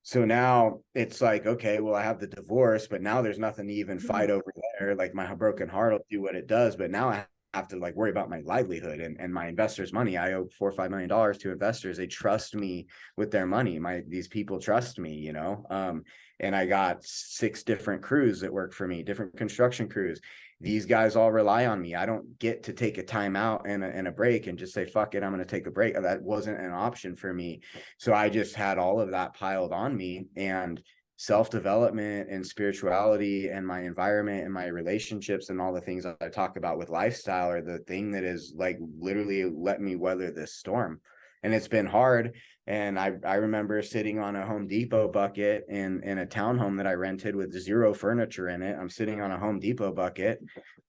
So now it's like, okay, well, I have the divorce, but now there's nothing to even fight over there. Like my broken heart will do what it does, but now I have to like worry about my livelihood and my investors' money. I owe $4 or $5 million to investors. They trust me with their money. These people trust me, and I got 6 different crews that work for me, different construction crews. These guys all rely on me. I don't get to take a time out and a break and just say, fuck it, I'm going to take a break. That wasn't an option for me. So I just had all of that piled on me, and self-development and spirituality and my environment and my relationships and all the things that I talk about with lifestyle are the thing that is like literally let me weather this storm. And it's been hard. And I remember sitting on a Home Depot bucket in a townhome that I rented with 0 furniture in it. I'm sitting on a Home Depot bucket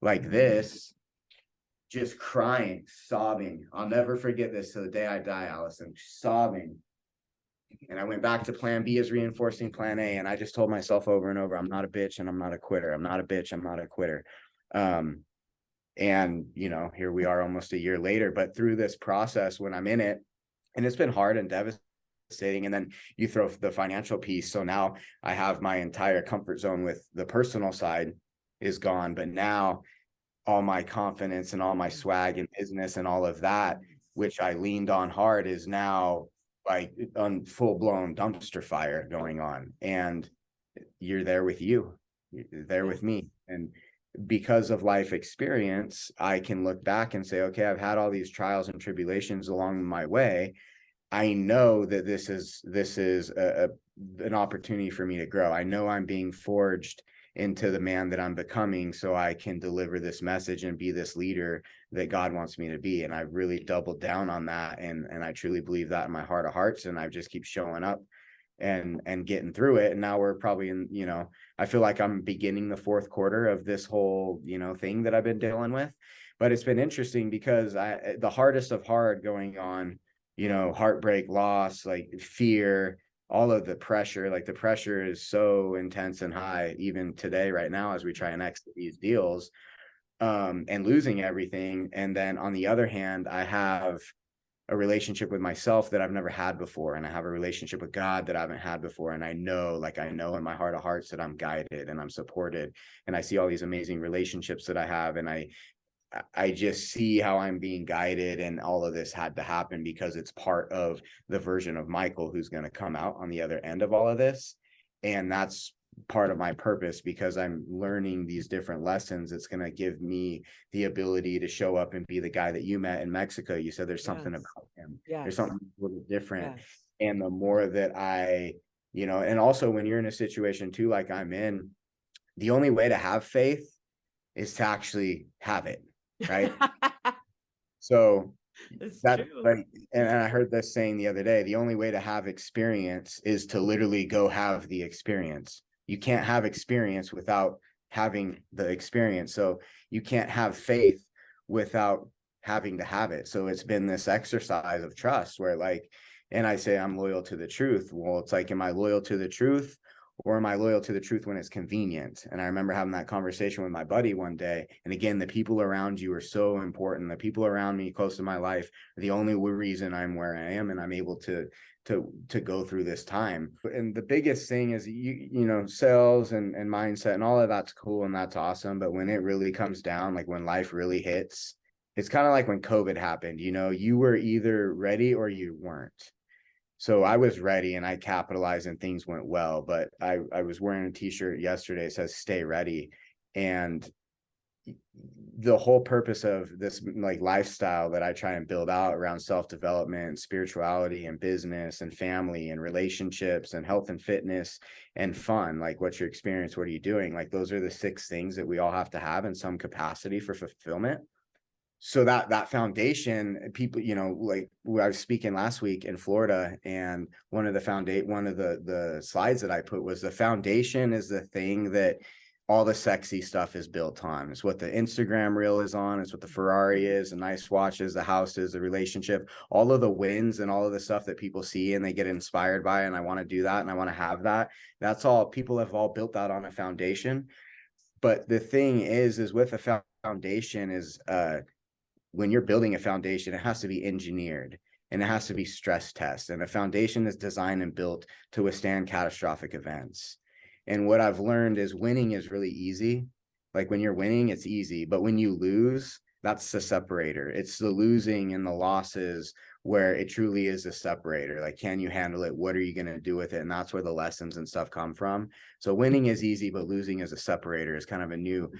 like this, just crying, sobbing. I'll never forget this till the day I die, Allison, sobbing. And I went back to plan B as reinforcing plan A. And I just told myself over and over, I'm not a bitch and I'm not a quitter. I'm not a bitch. I'm not a quitter. And, here we are almost a year later. But through this process, when I'm in it, and it's been hard and devastating. And then you throw the financial piece. So now I have my entire comfort zone with the personal side is gone. But now all my confidence and all my swag and business and all of that, which I leaned on hard, is now like on full blown dumpster fire going on. And you're there with you. You're there with me. And because of life experience, I can look back and say, okay, I've had all these trials and tribulations along my way. I know that this is an opportunity for me to grow. I know I'm being forged into the man that I'm becoming, so I can deliver this message and be this leader that God wants me to be. And I really doubled down on that. And I truly believe that in my heart of hearts. And I just keep showing up and getting through it. And now we're probably in, you know, I feel like I'm beginning the fourth quarter of this whole, you know, thing that I've been dealing with. But it's been interesting because the hardest of hard going on, you know, heartbreak, loss, like fear, all of the pressure, like the pressure is so intense and high even today, right now, as we try and exit these deals, and losing everything. And then on the other hand, I have a relationship with myself that I've never had before. And I have a relationship with God that I haven't had before. And I know, like, I know in my heart of hearts that I'm guided and I'm supported. And I see all these amazing relationships that I have. And I just see how I'm being guided, and all of this had to happen because it's part of the version of Michael who's going to come out on the other end of all of this. And that's part of my purpose, because I'm learning these different lessons. It's going to give me the ability to show up and be the guy that you met in Mexico. You said there's something about him. There's something a little different. And the more that I, you know, and also when you're in a situation too, like I'm in, the only way to have faith is to actually have it. Right. So that's like, and I heard this saying the other day, the only way to have experience is to literally go have the experience. You can't have experience without having the experience. So you can't have faith without having to have it. So it's been this exercise of trust where, like, and I say I'm loyal to the truth. Well, it's like, am I loyal to the truth, or am I loyal to the truth when it's convenient? And I remember having that conversation with my buddy one day. And again, the people around you are so important. The people around me close to my life are the only reason I'm where I am and I'm able to go through this time. And the biggest thing is, you know, sales and mindset and all of that's cool and that's awesome. But when it really comes down, like when life really hits, it's kind of like when COVID happened, you know, you were either ready or you weren't. So I was ready and I capitalized and things went well, but I was wearing a t-shirt yesterday that says stay ready. And the whole purpose of this, like, lifestyle that I try and build out around self-development, spirituality and business and family and relationships and health and fitness and fun, like, what's your experience? What are you doing? Like, those are the 6 things that we all have to have in some capacity for fulfillment. So that foundation, people, you know, like I was speaking last week in Florida, and one of the slides that I put was the foundation is the thing that all the sexy stuff is built on. It's what the Instagram reel is on. It's what the Ferrari is, the nice watches, the houses, the relationship, all of the wins and all of the stuff that people see and they get inspired by. And I want to do that and I want to have that. That's all. People have all built that on a foundation. But the thing is with a foundation is, when you're building a foundation, it has to be engineered and it has to be stress tested. And a foundation is designed and built to withstand catastrophic events. And what I've learned is winning is really easy. Like, when you're winning, it's easy. But when you lose, that's the separator. It's the losing and the losses where it truly is a separator. Like, can you handle it? What are you going to do with it? And that's where the lessons and stuff come from. So winning is easy, but losing is a separator. Is kind of a new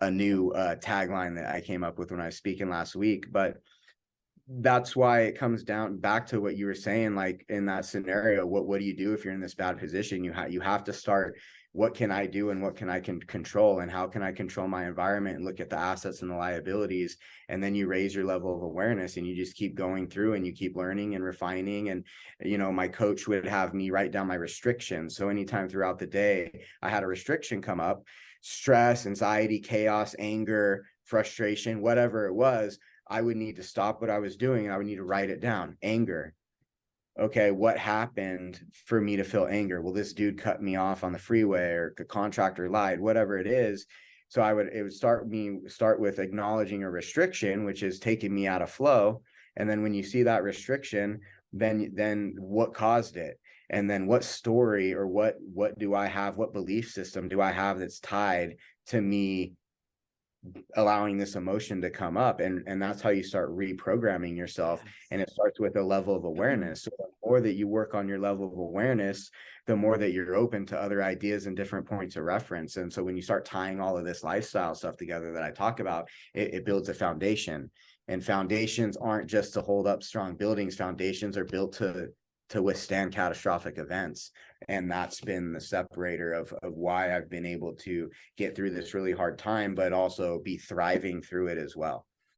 tagline that I came up with when I was speaking last week. But that's why it comes down back to what you were saying, like in that scenario, what do you do if you're in this bad position? You have to start, what can I do and what can I control, and how can I control my environment, and look at the assets and the liabilities. And then you raise your level of awareness and you just keep going through and you keep learning and refining. And, you know, my coach would have me write down my restrictions. So anytime throughout the day I had a restriction come up, stress, anxiety, chaos, anger, frustration, whatever it was, I would need to stop what I was doing and I would need to write it down. Anger. Okay, what happened for me to feel anger? Well, this dude cut me off on the freeway, or the contractor lied, whatever it is. So it would start with acknowledging a restriction, which is taking me out of flow. And then when you see that restriction, then what caused it? And then what story or what do I have? What belief system do I have that's tied to me allowing this emotion to come up? And that's how you start reprogramming yourself. And it starts with a level of awareness. So the more that you work on your level of awareness, the more that you're open to other ideas and different points of reference. And so when you start tying all of this lifestyle stuff together that I talk about, it builds a foundation. And foundations aren't just to hold up strong buildings. Foundations are built to withstand catastrophic events. And that's been the separator of why I've been able to get through this really hard time, but also be thriving through it as well.